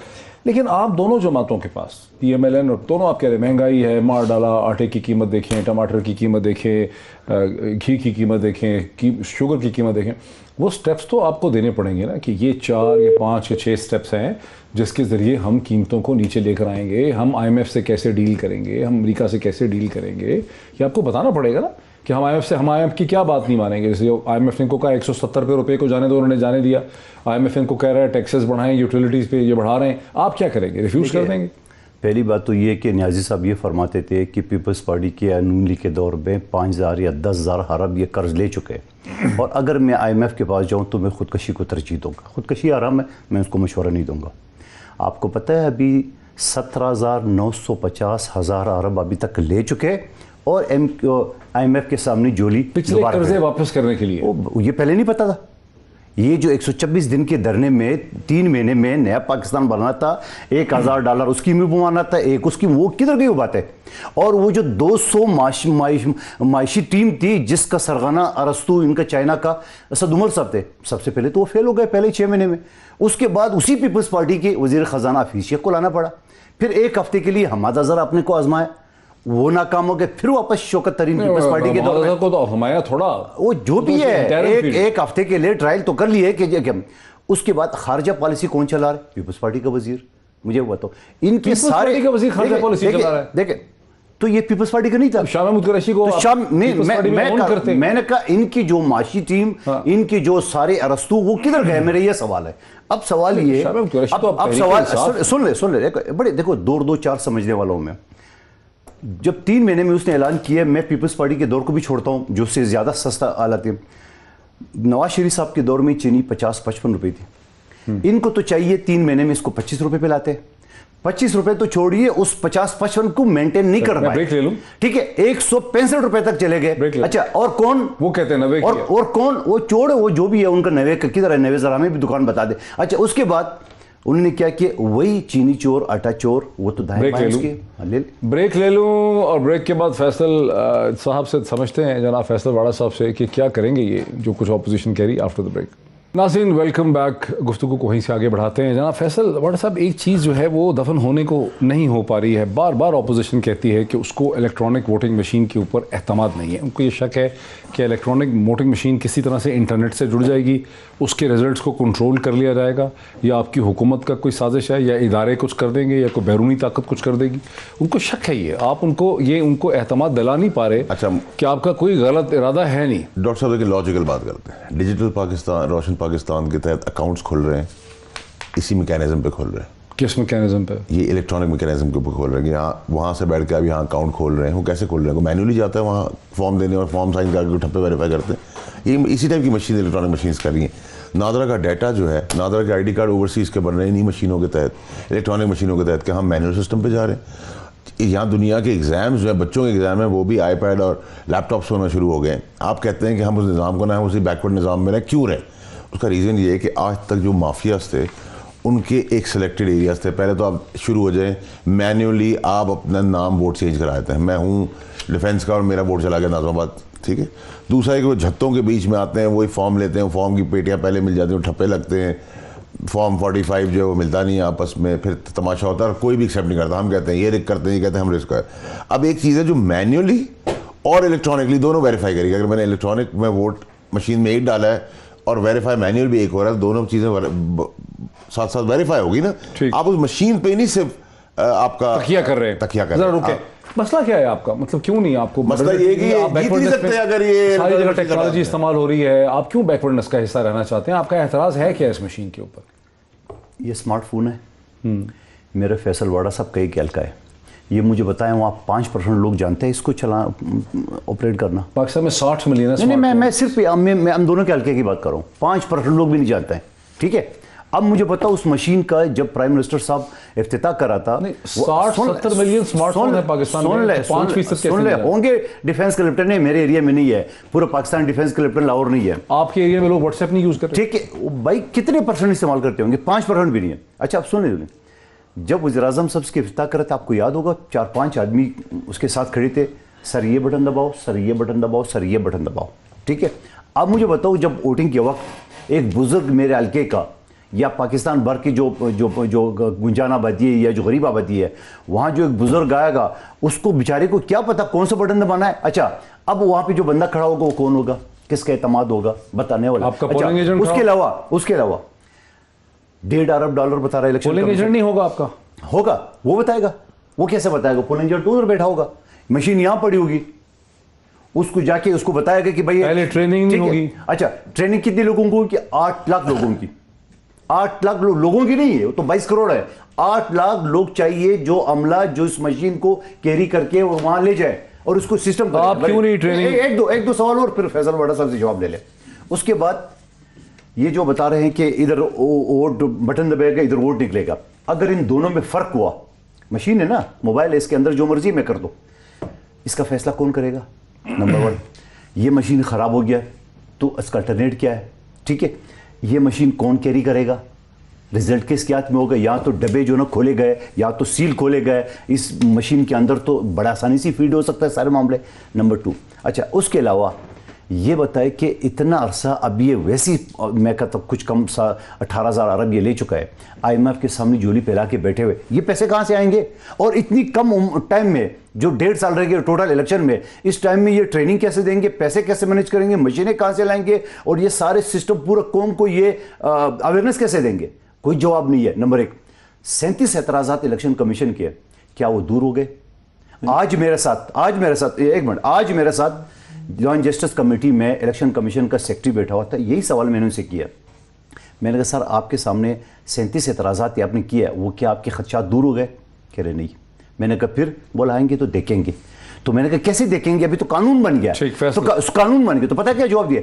लेकिन आप दोनों जमातों के पास पीएमएलएन और दोनों आप कह रहे महंगाई है, मार डाला, आटे की कीमत देखें, टमाटर की कीमत देखें, घी की कीमत देखें, शुगर की कीमत देखें, वो स्टेप्स तो आपको देने पड़ेंगे ना कि ये 4 या 5 या 6 स्टेप्स हैं जिसके ज़रिए हम कीमतों को नीचे लेकर आएंगे, हम IMF से कैसे डील करेंगे, हम अमेरिका से कैसे डील करेंगे, ये आपको बताना पड़ेगा ना कि हम IMF की क्या बात नहीं मानेंगे। जैसे IMF ने इनको कहा 170 रुपये को जाने दो, उन्होंने जाने दिया। IMF इनको कह रहा है टैक्सेस बढ़ाएं, यूटिलिटीज़ पे ये बढ़ा रहे हैं, आप क्या करेंगे? रिफ्यूज़ कर देंगे? पहली बात तो ये कि न्याजी साहब ये फरमाते थे कि पीपल्स पार्टी के नून लीग के दौर में 5000 या 10,000 अरब ये कर्ज ले चुके हैं और अगर मैं IMF के पास जाऊँ तो मैं खुदकशी को तरजीह दूँगा। खुदकशी आराम है, मैं उसको मशवरा नहीं दूँगा। आपको पता है अभी 17,950 हज़ार अरब अभी तक ले चुके और IMF के सामने जोली पिछले कर्जे वापस करने के लिए। ये पहले नहीं पता था। ये जो 126 दिन के धरने में 3 महीने में नया पाकिस्तान बनाना था, $1,000 उसकी भी बुआना था, एक उसकी, वो किधर गई वो बात है। और वो जो 200 मायशी टीम थी जिसका सरगना अरस्तु इनका चाइना का असद उमर साहब थे, सबसे पहले तो वो फेल हो गए पहले 6 महीने में। उसके बाद उसी पीपल्स पार्टी के वजीर खजाना अफीसिया को लाना पड़ा, फिर 1 हफ्ते के लिए हमादा जरा अपने को आजमाया, वो नाकाम हो गए, फिर वापस शौकत तरीन पीपल्स पार्टी के दौर को तो हमाया थोड़ा वो जो भी है एक हफ्ते के लिए ट्रायल तो कर लिए कि उसके बाद खारजा पॉलिसी कौन चला रहा है? पीपल्स पार्टी का वजीर। मुझे वो बताओ, इनके सारे का वजीर खारजा पॉलिसी चला रहा है। देखे तो ये पीपल्स पार्टी का नहीं था। शाह महमूद कुरैशी को तो मैंने कहा इनकी जो माशी टीम, इनकी जो सारे अरस्तु वो किधर गए, मेरा ये सवाल है। अब सवाल ये, अब सवाल सुन ले बड़े देखो 2-4 समझने वालों में, जब 3 महीने में उसने ऐलान किया मैं पीपल्स पार्टी के दौर को भी छोड़ता हूं जो से ज्यादा सस्ता आला थी। नवाज शरीफ साहब के दौर में चीनी 50-55 रुपए थी, इनको तो चाहिए 3 महीने में इसको 25 रुपए पे लाते। 25 रुपए तो छोड़िए, उस 50-55 को मेंटेन नहीं कर पाए। ब्रेक ले लूं, ठीक है, 165 रुपए तक चले गए। अच्छा, और कौन वो कहते हैं 90 और कौन वो छोड़, वो जो भी है उनका 90 किधर है, 90 जरा हमें भी दुकान बता दे। अच्छा, उसके बाद उन्होंने क्या किया, वही चीनी चोर आटा चोर, वो तो ब्रेक ले लूं और ब्रेक के बाद फैसल साहब से समझते हैं, जनाब फैसल वाड़ा साहब से कि क्या करेंगे ये जो कुछ ऑपोजिशन कह रही आफ्टर द ब्रेक। नाज़रीन वेलकम बैक। गुफ्तगू को वहीं से आगे बढ़ाते हैं। जनाब फैसल वाडा साहब, एक चीज़ जो है वो दफन होने को नहीं हो पा रही है। बार बार अपोजिशन कहती है कि उसको इलेक्ट्रॉनिक वोटिंग मशीन के ऊपर एतमाद नहीं है। उनको ये शक है कि इलेक्ट्रॉनिक वोटिंग मशीन किसी तरह से इंटरनेट से जुड़ जाएगी, उसके रिजल्ट्स को कंट्रोल कर लिया जाएगा, या आपकी हुकूमत का कोई साजिश है, या इदारे कुछ कर देंगे, या कोई बैरूनी ताकत कुछ कर देगी। उनको शक है ये, आप उनको एतमाद दिला नहीं पा रहे। अच्छा, कि आपका कोई गलत इरादा है नहीं। डॉक्टर साहब देखिए, लॉजिकल बात करते हैं। डिजिटल पाकिस्तान, रोशन पाकिस्तान के तहत अकाउंट्स खुल रहे हैं, इसी मैकेनिज्म पे खुल रहे हैं। किस मैकेनिज्म पे? ये इलेक्ट्रॉनिक मैकेनिज्म के ऊपर खोल रहे हैं कि यहाँ वहाँ से बैठ के अब यहाँ अकाउंट खोल रहे हैं। वो कैसे खोल रहे हैं? वो मैन्युअली जाता है वहाँ फॉर्म देने और फॉर्म साइन करके ठप्पे वेरीफाई करते हैं। ये इसी टाइप की मशीन इलेक्ट्रॉनिक मशीन्स कर रही हैं। नादरा का डाटा जो है, नादरा के ID कार्ड ओवरसीज़ के बन रहे हैं इन्हीं मशीनों के तहत, इलेक्ट्रॉनिक मशीनों के तहत कि हम मैनुअल सिस्टम पर जा रहे हैं। यहाँ दुनिया के एग्ज़ाम्स जो है, बच्चों के एग्ज़ाम है, वो भी iPad और लैपटॉप्स होना शुरू हो गए हैं। आप कहते हैं कि हम उस निज़ाम को ना उसी बैकवर्ड निज़ाम में रहें, क्यों रहे? उसका रीज़न ये है कि आज तक जो माफियाज थे उनके एक सिलेक्टेड एरियाज थे। पहले तो आप शुरू हो जाए मैन्युअली, आप अपना नाम वोट चेंज कराते हैं। मैं हूँ डिफेंस का और मेरा वोट चला गया नाज़िमाबाद, ठीक है। दूसरा है कि वो झत्तों के बीच में आते हैं, वही फॉर्म लेते हैं, फॉर्म की पेटियाँ पहले मिल जाती हैं, ठप्पे लगते हैं, फॉर्म 45 जो है वो मिलता नहीं है आपस में, फिर तमाशा होता है और कोई भी एक्सेप्ट नहीं करता। हम कहते हैं ये रिस्क करते हैं, ये कहते हैं हम रिस्क है। अब एक चीज़ है जो मैन्युअली और इलेक्ट्रॉनिकली दोनों वेरीफाई करेगी। अगर मैंने इलेक्ट्रॉनिक में वोट मशीन में एक डाला है और वेरीफाई मैन्युअल भी एक हो रहा है, दोनों चीज़ें साथ साथ वेरीफाई होगी ना। आप उस मशीन पे नहीं सिर्फ आपका तकिया कर रहे हैं, तकिया कर रहे हैं। मसला क्या है आपका? मतलब क्यों नहीं आपको? मसला ये कि आप बैकवर्डनेस में अगर ये सारी जगह टेक्नोलॉजी इस्तेमाल हो रही है, आप क्यों बैकवर्डनेस का हिस्सा रहना चाहते हैं? आपका एतराज़ है क्या इस मशीन के ऊपर? ये स्मार्टफोन है, मेरे फैसल वाडा साहब कई कैल का है। ये मुझे बताएं, वहाँ 5% लोग जानते हैं इसको ऑपरेट करना। पाकिस्तान में 60 मिलियन है। नहीं, मैं सिर्फ मैं हम दोनों के हल्के की बात कर रहा हूँ। 5% लोग भी नहीं जानते हैं, ठीक है। अब मुझे बताओ, उस मशीन का जब प्राइम मिनिस्टर साहब इफ्तिताह करा था, 60-70 मिलियन स्मार्टफोन है पाकिस्तान में। 5% होंगे। डिफेंस कलेक्टर ने मेरे एरिया में नहीं है, पूरा पाकिस्तान डिफेंस कलेक्टर लाहौर नहीं है। आपके एरिया में लोग व्हाट्सएप नहीं यूज करते? ठीक है भाई, कितने % इस्तेमाल करते होंगे? 5% भी नहीं है। अच्छा, अब सुन लीजिए, जब वज़ीर-ए-आज़म साहब इसके इफ्तिताह करा था, आपको याद होगा 4-5 आदमी उसके साथ खड़े थे, सर ये बटन दबाओ, सर ये बटन दबाओ, सर ये बटन दबाओ, ठीक है। अब मुझे बताओ, जब वोटिंग के वक्त एक बुजुर्ग मेरे हल्के का या पाकिस्तान भर की जो गुंजान आबादी है या जो गरीब आबादी है, वहाँ जो एक बुजुर्ग आएगा, उसको बेचारे को क्या पता कौन सा बटन दबाना है। अच्छा, अब वहाँ पे जो बंदा खड़ा होगा वो कौन होगा, किसका एतमाद होगा, बताने वाला? आपका पोलिंग एजेंट? उसके अलावा $1.5 अरब बता रहा है इलेक्शन। पोलिंग एजेंट नहीं होगा आपका? होगा, वो बताएगा। वो कैसे बताएगा? पोलिंग एजेंट उधर बैठा होगा, मशीन यहाँ पड़ी होगी, उसको जाके उसको बताएगा कि भाई पहले ट्रेनिंग नहीं होगी। अच्छा, ट्रेनिंग कितने लोगों को? कि 8 लाख लोगों की। 8 लाख लोगों की नहीं है, वो तो 22 करोड़ है। 8 लाख लोग चाहिए जो अमला जो इस मशीन को कैरी करके और वहां ले जाए और उसको सिस्टम करे। आप क्यों नहीं ट्रेनिंग? एक दो सवाल और फिर फैसल वाडा साहब से जवाब ले ले। उसके बाद ये जो बता रहे हैं कि इधर वोट बटन दबाएगा, इधर वोट निकलेगा। अगर इन दोनों में फर्क हुआ, मशीन है ना, मोबाइल है, इसके अंदर जो मर्जी मैं कर दो, इसका फैसला कौन करेगा? नंबर 1, ये मशीन खराब हो गया तो इसका अल्टरनेट क्या है, ठीक है। ये मशीन कौन कैरी करेगा, रिजल्ट किसके हाथ में होगा? या तो डब्बे जो ना खोले गए, या तो सील खोले गए। इस मशीन के अंदर तो बड़ा आसानी से फीड हो सकता है सारे मामले। नंबर 2, अच्छा, उसके अलावा ये बताए कि इतना अरसा अब ये वैसी, मैं कहता कुछ कम 18,000 अरब ये ले चुका है, IMF के सामने झोली फैला के बैठे हुए, ये पैसे कहाँ से आएंगे? और इतनी कम टाइम में, जो 1.5 साल रह गए टोटल इलेक्शन में, इस टाइम में ये ट्रेनिंग कैसे देंगे, पैसे कैसे मैनेज करेंगे, मशीनें कहाँ से लाएंगे, और ये सारे सिस्टम पूरा कौम को ये अवेयरनेस कैसे देंगे? कोई जवाब नहीं है। नंबर 1, 37 एतराज़ात इलेक्शन कमीशन के, क्या वो दूर हो गए? आज मेरे साथ जॉइंट जस्टिस कमेटी में इलेक्शन कमीशन का सेक्रेटरी बैठा हुआ था, यही सवाल मैंने उनसे किया। मैंने कहा, सर आपके सामने 37 एतराज़ात आपने किया, वो क्या आपके खदशात दूर हो गए? कह रहे नहीं। मैंने कहा फिर? बोला आएंगे तो देखेंगे। तो मैंने कहा कैसे देखेंगे, अभी तो कानून बन गया। तो कानून बन गया तो पता क्या जवाब दिया?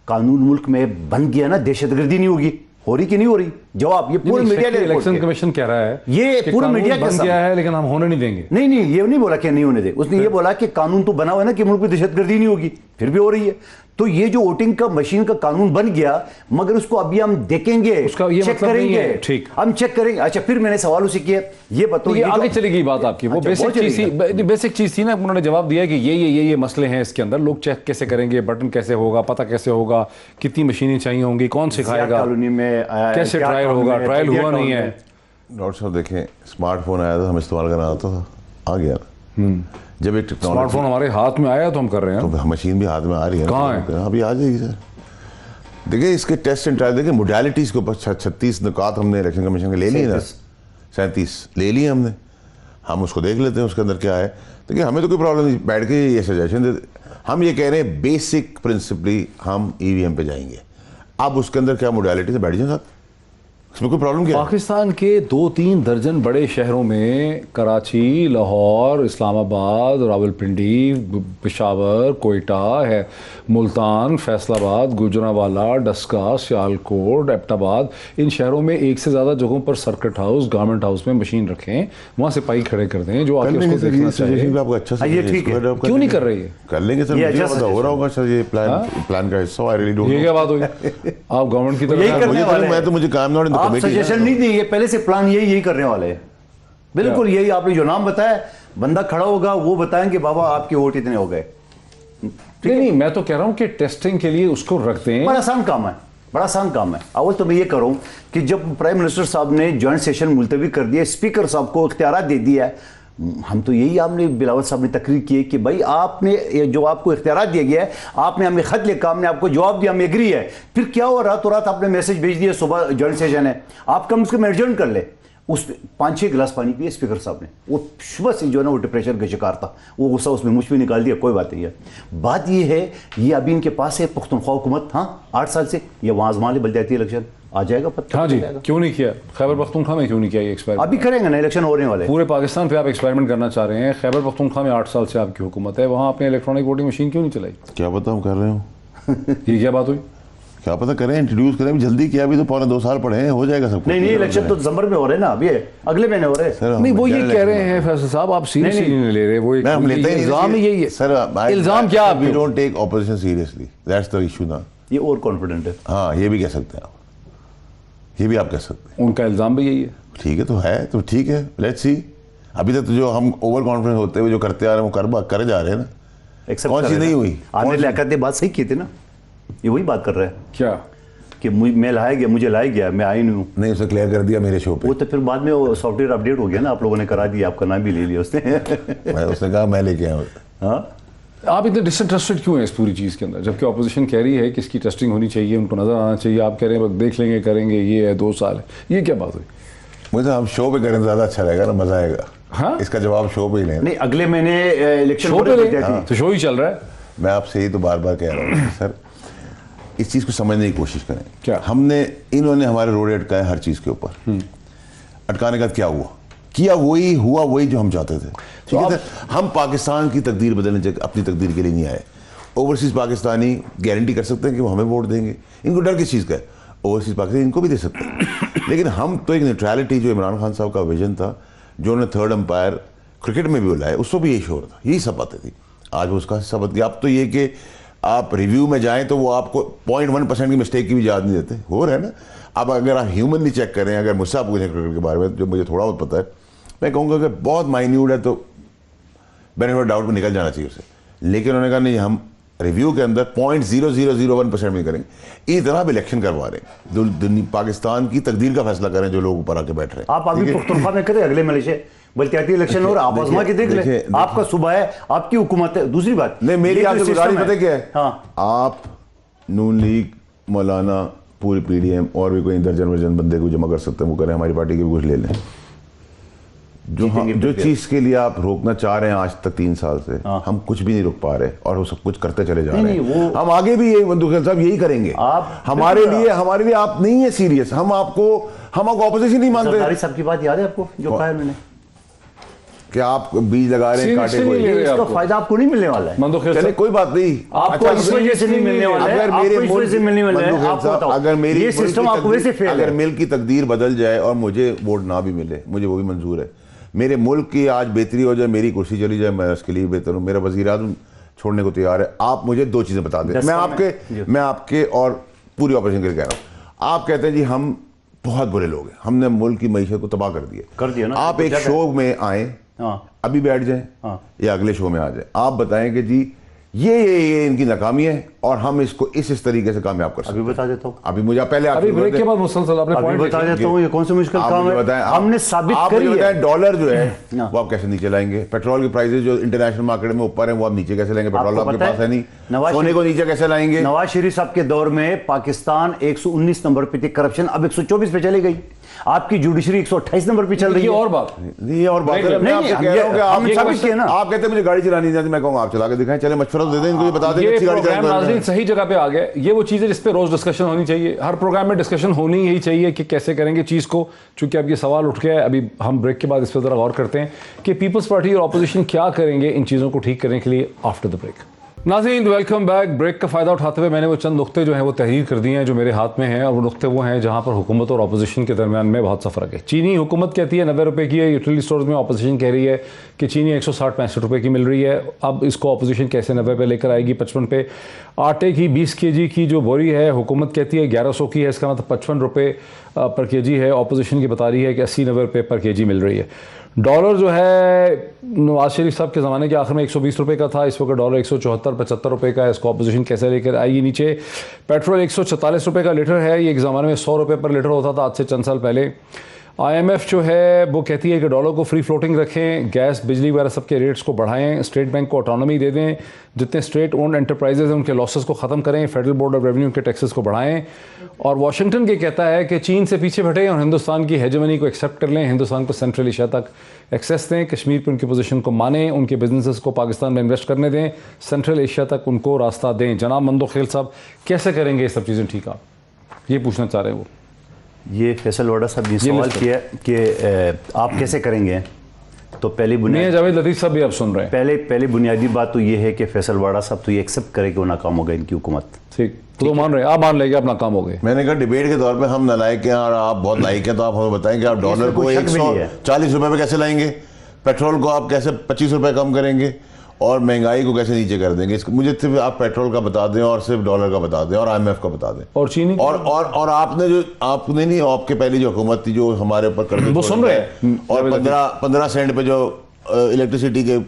कानून मुल्क में बन गया ना, दहशतगर्दी नहीं होगी। हो रही कि नहीं हो रही? जवाब ये पूरे मीडिया ने, इलेक्शन कमीशन कह रहा है ये पूरे मीडिया के साथ है, लेकिन हम होने नहीं देंगे। नहीं, ये नहीं बोला कि नहीं होने दे, उसने ये बोला कि कानून तो बना हुआ है ना कि मुल्क में दहशतगर्दी नहीं होगी। फिर भी हो रही है। तो ये जो वोटिंग का मशीन का कानून बन गया, मगर उसको अभी हम देखेंगे, उसका ये चेक मतलब नहीं करेंगे, है, ठीक। हम चेक करेंगे। अच्छा, फिर मैंने सवाल उसे किया, ये बताओ, ये ये आगे जो- चलेगी बात आपकी, वो अच्छा, बेसिक बहुत चीज चलेगी। थी, बेसिक चीज थी ना। उन्होंने जवाब दिया कि ये मसले हैं इसके अंदर, लोग चेक कैसे करेंगे, बटन कैसे होगा, पता कैसे होगा, कितनी मशीनें चाहिए होंगी, कौन सिखाएगा, कॉलोनी में कैसे क्या ट्रायल टाउन होगा, में, ट्रायल क्या हुआ टाउन नहीं में। है। डॉक्टर साहब देखें, स्मार्टफोन आया था, हम इस्तेमाल करना आता था, आ गया ना। जब एक टेक्नोलॉजी, स्मार्टफोन हमारे हाथ में आया तो हम कर रहे हैं। तो मशीन भी हाथ में आ रही है, कहाँ है? अभी आ जाएगी सर। देखिए इसके टेस्ट एंड ट्रायल, देखिए मोडालिटीज के ऊपर 36 नुकात हमने इलेक्शन कमीशन के ले लिए ना, 37 ले लिए हमने, हम उसको देख लेते हैं उसके अंदर क्या है। देखिए हमें तो कोई प्रॉब्लम नहीं, बैठ के ये सजेशन दे, हम ये कह रहे हैं बेसिक प्रिंसिपली हम ईवीएम पे जाएंगे। अब उसके अंदर क्या मोडालिटी से बैठ जाए साहब, इसमें कोई प्रॉब्लम क्या है? पाकिस्तान के 2-3 दर्जन बड़े शहरों में, कराची, लाहौर, इस्लामाबाद, रावलपिंडी, पेशावर, कोयटा है, मुल्तान, फैसलाबाद, गुजरांवाला, डस्का, सियालकोट, एबटाबाद, इन शहरों में एक से ज़्यादा जगहों पर सर्किट हाउस, गवर्नमेंट हाउस में मशीन रखें, वहाँ सिपाही खड़े कर दें जो आके उसको देखना चाहिए। आपको अच्छा हाँ, ये ठीक है। क्यों नहीं कर रही है? कर लेंगे सर, ये मुझे अच्छा पता हो रहा होगा सर, ये प्लान का हिस्सा। आई रियली डोंट ये नो। क्या बात हुई? आप गवर्नमेंट की यही तरफ करने मुझे वाले तो, मैं हैं। तो मुझे काम नॉट इन द आप कमेटी। सजेशन नहीं दिए, पहले से प्लान यही करने वाले हैं। बिल्कुल यही, आपने जो नाम बताया, बंदा खड़ा होगा, वो बताएंगे बाबा आपके वोट इतने हो गए। नहीं, मैं तो कह रहा हूँ कि टेस्टिंग के लिए उसको रखते हैं। बड़ा आसान काम है, बड़ा आसान काम है। अव्वल तो मैं ये करूँ कि जब प्राइम मिनिस्टर साहब ने जॉइंट सेशन मुलतवी कर दिया, स्पीकर साहब को इख्तियारात दे दिया है, हम तो यही, आपने बिलावल साहब ने तकरीर की है कि भाई आपने जो आपको इख्तियारात दिया गया है, आपने हमें खत लिखा, हमने आपको जवाब दिया, हम एग्री है। फिर क्या हुआ, रातों रात आपने मैसेज भेज दिया सुबह जॉइंट सेशन है, आप कम से कम एडजर्न कर ले। उस 5-6 गिलास पानी पिए स्पीकर साहब ने, वो सुबह से जो है ना वो डिप्रेशन का शिकार था, वो गुस्सा उसमें मुझ पे निकाल दिया, कोई बात नहीं है। बात ये है, ये अभी इनके पास है पुख्तनख्वा हुकूमत, हाँ 8 साल से, ये वहाँ आजमा ले बल्दियाती इलेक्शन आ जाएगा, पता हाँ जी, जाएगा। क्यों नहीं किया? खैबर पख्तूनख्वा में क्यों नहीं किया ये एक्सपेरिमेंट? अभी करेंगे ना, इलेक्शन होने वाले। पूरे पाकिस्तान पे आप एक्सपेरिमेंट करना चाह रहे हैं, खैबर पख्तूनख्वा में 8 साल से आपकी हुकूमत है, वहाँ आपने इलेक्ट्रॉनिक वोटिंग मशीन क्यों नहीं चलाई? क्या पता हम कर रहे हो, ये क्या बात हुई? क्या पता करें, इंट्रोड्यूस करें, अभी जल्दी किया, अभी तो 2.25 साल पड़े हैं, हो जाएगा सब कुछ। नहीं, इलेक्शन तो दिसंबर में हो रहे हैं ना, अभी अगले महीने हो रहे हैं। सर, नहीं, वो ये जनरल कह रहे इलेक्शन हैं फैसल साहब, आप सीरियसली नहीं ले रहे, वो एक नहीं, हम लेते ही इल्जाम ही यही है सर। इल्जाम क्या आप? We don't take opposition seriously, that's the issue ना। ये और कॉन्फिडेंट है। हाँ, ये भी कह सकते हैं आप, ये भी आप कह सकते हैं। उनका इल्जाम भी यही है। ठीक है, तो है तो ठीक है, लेट्स सी। अभी तक तो जो हम ओवर कॉन्फिडेंस होते हुए जो करते आ रहे हैं वो करे जा रहे हैं ना। Accept कौन कर सी रहे नहीं हैं। हुई? आपने कौन सी? लियाकत ने बात सही की थी ना, ये वही बात कर रहे हैं क्या? कि मैं लाया गया, मुझे लाया गया, मैं आई नहीं हूँ। नहीं, उसे क्लियर कर दिया मेरे शो पे। वो तो फिर बाद में वो सॉफ्टवेयर अपडेट हो गया ना, आप लोगों ने करा दिया, आपका नाम भी ले लिया उसने। उसने कहा मैं लेके आया हूँ। हाँ, आप इतने डिसइंटरेस्टेड क्यों हैं इस पूरी चीज़ के अंदर, जबकि ऑपोजिशन कह रही है कि इसकी टेस्टिंग होनी चाहिए, उनको नजर आना चाहिए, आप कह रहे हैं बस देख लेंगे, करेंगे, ये है 2 साल है, ये क्या बात हुई? मुझे हम शो पे करें तो ज़्यादा अच्छा रहेगा ना, मज़ा आएगा। हाँ? इसका जवाब शो पे ही लें। नहीं, अगले महीने इलेक्शन शो हो पे रहे ले, हैं। तो शो ही चल रहा है। मैं आपसे यही तो बार बार कह रहा हूँ सर, इस चीज़ को समझने की कोशिश करें। क्या? हमने, इन्होंने हमारे रोड अटकाए हर चीज़ के ऊपर। अटकाने का क्या हुआ? किया वही, हुआ वही जो हम चाहते थे। ठीक है सर, हम पाकिस्तान की तकदीर बदलने अपनी तकदीर के लिए नहीं आए। ओवरसीज़ पाकिस्तानी गारंटी कर सकते हैं कि वो हमें वोट देंगे, इनको डर किस चीज़ का है? ओवरसीज़ पाकिस्तानी इनको भी दे सकते हैं। लेकिन हम तो एक न्यूट्रलिटी, जो इमरान खान साहब का विजन था, जो उन्होंने 3rd अंपायर क्रिकेट में भी बुलाया, उसको भी यही शोर था, यही सब बातें थी। आज वो उसका हिस्सा बन गया। अब तो ये कि आप रिव्यू में जाएं तो वो आपको 0.1% की मिस्टेक की भी याद नहीं देते, हो रहा है ना। अब अगर आप ह्यूमनली चेक करें, अगर मुझसे आप पूछें क्रिकेट के बारे में, जो मुझे थोड़ा बहुत पता है, मैं कहूँगा अगर बहुत माइन्यूट है तो बेनिफिट डाउट में निकल जाना चाहिए उसे। लेकिन उन्होंने कहा नहीं, हम रिव्यू के अंदर 0.0001% में करेंगे। इस तरह आप इलेक्शन करवा रहे हैं, पाकिस्तान की तकदीर का फैसला करें जो लोग ऊपर आके बैठ रहे हैं। आप अभी पुख्तनख्वा में करें, अगले महीने से बल्दियाती इलेक्शन हो रहा है, आप आजमा के देख ले। आपका सूबा है, आपकी हुकूमत है। दूसरी बात नहीं, मेरी आपसे गुजारिश पता क्या है? हाँ, आप नून लीग, मौलाना, पूरी PDM और भी कोई दर्जन वर्जन बंदे को जमा कर सकते हैं, वो करें, हमारी पार्टी के भी कुछ ले लें। जो चीज के लिए आप रोकना चाह रहे हैं आज तक 3 साल से, हम कुछ भी नहीं रोक पा रहे और वो सब कुछ करते चले जा रहे हैं। हम आगे भी यही, बंदूक साहब यही करेंगे। आप हमारे लिए आप नहीं है सीरियस, हम आपको ऑपोजिशन नहीं मानते। सरदारी साहब की बात याद है आपको, जो कहा उन्होंने कि आप बीज लगा रहे हैं कांटे Seriously को, नहीं ले रहे इसका आपको। फायदा आपको नहीं मिलने वाला है। मंदोखेर चले साहब, कोई बात नहीं। आपको अच्छा, इस वजह से नहीं मिलने वाला है, अगर आपको मेरे इस वजह से मिलने वाला है, मंदोखेर आपको साहब, बताओ, अगर मेरी ये मुल्क की सिस्टम आपको वैसे फेल अगर है। मिल्क की तकदीर बदल जाए और मुझे वोट ना भी मिले, मुझे वो भी मंजूर है। मेरे मुल्क की आज बेहतरी हो जाए, मेरी कुर्सी चली जाए, मैं उसके लिए बेहतर हूँ। मेरा वज़ीर आज़म छोड़ने को तैयार है। आप मुझे दो चीजें बता दें, मैं आपके और पूरी ऑपरेशन के लिए कह रहा हूं। आप कहते हैं जी हम बहुत बुरे लोग हैं, हमने मुल्क की मईशत को तबाह कर दिया ना। आप एक शो में आए, अभी बैठ जाएं या अगले शो में आ जाए, आप बताएं कि जी ये इनकी नाकामी है और हम इसको इस तरीके से कामयाब कर सकते हैं। अभी बता देता हूँ, अभी मुझे पहले आप ब्रेक के बाद मुसलसल आपने अभी बता देता हूँ, ये कौन सी मुश्किल काम है, बताएं, हमने साबित करी है। डॉलर जो है वो आप कैसे नीचे लाएंगे, पेट्रोल की प्राइसेस जो इंटरनेशनल मार्केट में ऊपर है वो आप नीचे कैसे लाएंगे, पेट्रोल आपके पास है नहीं, सोने को नीचे कैसे लाएंगे। नवाज शरीफ साहब के दौर में पाकिस्तान 119 नंबर पे थी करप्शन, अब 124 पे चली गई। आपकी जुडिशरी 128 नंबर पे चल रही है। और बात ये और बात है, मैं आपसे कह रहा हूं कि आप साबित किए ना। आप कहते हैं मुझे गाड़ी चलानी नहीं आती, मैं कहूंगा आप चला के दिखाएं, चले मशवरा तो दे दें इनको, ये बता दें अच्छी गाड़ी चलानी। नाज़रीन सही जगह पे आ गए। ये वो चीज़ है जिस पे रोज डिस्कशन होनी चाहिए, हर प्रोग्राम में डिस्कशन होनी ही चाहिए कि कैसे करेंगे चीज़ को। चूंकि अब ये सवाल उठ गया है, अभी हम ब्रेक के बाद इस पर ज़रा गौर करते हैं कि पीपल्स पार्टी और अपोजिशन क्या करेंगे इन चीज़ों को ठीक करने के लिए आफ्टर द ब्रेक। नाज़रीन वेलकम बैक। ब्रेक का फ़ायदा उठाते हुए मैंने वो चंद नुक्ते जो हैं वो तहरीर कर दिए हैं जो मेरे हाथ में हैं, और वो नुक्ते वो हैं जहाँ पर हुकूमत और अपोजिशन के दरमियान में बहुत सा फ़र्क है। चीनी हुकूमत कहती है 90 रुपये की है, यूटिलिटी स्टोर्स में अपोजिशन कह रही है कि चीनी 160-65 रुपये की मिल रही है। अब इसको अपोजिशन कैसे 90 पे लेकर आएगी, 55 पे। आटे की 20 kg की जो बोरी है हुकूमत कहती है 1100 की है, इसका मतलब 55 रुपये पर kg है। अपोजिशन की बता रही है कि 80-90 रुपये पर kg मिल रही है। डॉलर जो है नवाज शरीफ साहब के ज़माने के आखिर में 120 रुपये का था, इस वक्त डॉलर 174-75 रुपये का है। इसको अपोजिशन कैसे लेकर आएगी नीचे। पेट्रोल 144 रुपये का लीटर है, ये एक ज़माने में 100 रुपये पर लीटर होता था आज से चंद साल पहले। IMF जो है वो कहती है कि डॉलर को फ्री फ्लोटिंग रखें, गैस बिजली वगैरह सब के रेट्स को बढ़ाएं, स्टेट बैंक को ऑटोनॉमी दे दें, जितने स्टेट ओन्ड एंटरप्राइजेज हैं उनके लॉसेस को ख़त्म करें, फेडरल बोर्ड ऑफ रेवेन्यू के टैक्सेस को बढ़ाएं। और वाशिंगटन के कहता है कि चीन से पीछे हटें और हिंदुस्तान की हेजेमनी को एक्सेप्ट कर लें, हिंदुस्तान को सेंट्रल एशिया तक एक्सेस दें, कश्मीर पर उनकी पोजीशन को मानें, उनके बिजनेसेस को पाकिस्तान में इन्वेस्ट करने दें, सेंट्रल एशिया तक उनको रास्ता दें। जनाब मंदोखेल साहब कैसे करेंगे ये सब चीज़ें ठीक? आप ये पूछना चाह रहे हैं वो। ये फैसल वाडा साहब ने सवाल किया कि आप कैसे करेंगे, तो पहली बुनियादी जावेद लतीफ़ साहब भी आप सुन रहे हैं। पहले बुनियादी बात तो ये है कि फैसल वाडा साहब तो ये एक्सेप्ट करे कि वो नाकाम हो गए इनकी हुकूमत। ठीक तो मान रहे हैं, आप मान लेंगे आप नाकाम हो गए। मैंने कहा डिबेट के तौर पे हम नालायक हैं और आप बहुत लायक हैं, तो आप हमें बताएं कि आप डॉलर को 140 रुपए पे कैसे लाएंगे, पेट्रोल को आप कैसे 25 रुपए कम करेंगे और महंगाई को कैसे नीचे कर देंगे। इसको मुझे सिर्फ आप पेट्रोल का बता दें और सिर्फ डॉलर का बता दें और IMF का बता दें और चीनी और आपने नहीं आपके पहले जो हुकूमत थी जो हमारे ऊपर कर वो सुन रहे हैं और 15 सेंट पे जो इलेक्ट्रिसिटी के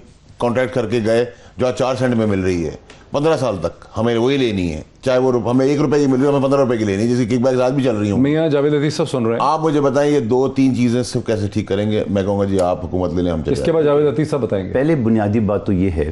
कॉन्ट्रैक्ट करके गए जो आज 4 सेंट में मिल रही है 15 साल तक हमें वही लेनी है, चाहे वो हमें 1 रुपए की मिल रही है हमें 15 रुपए की लेनी है, जैसे किकबैक आज भी चल रही हूँ। मियां जावेद लतीफ़ साहब सुन रहे हैं, आप मुझे बताएं ये 2-3 चीजें सिर्फ कैसे ठीक करेंगे। मैं कहूँगा जी आप हुकूमत ले लें, हम चले। इसके बाद जावेद लतीफ़ साहब बताएंगे। पहले बुनियादी बात तो ये है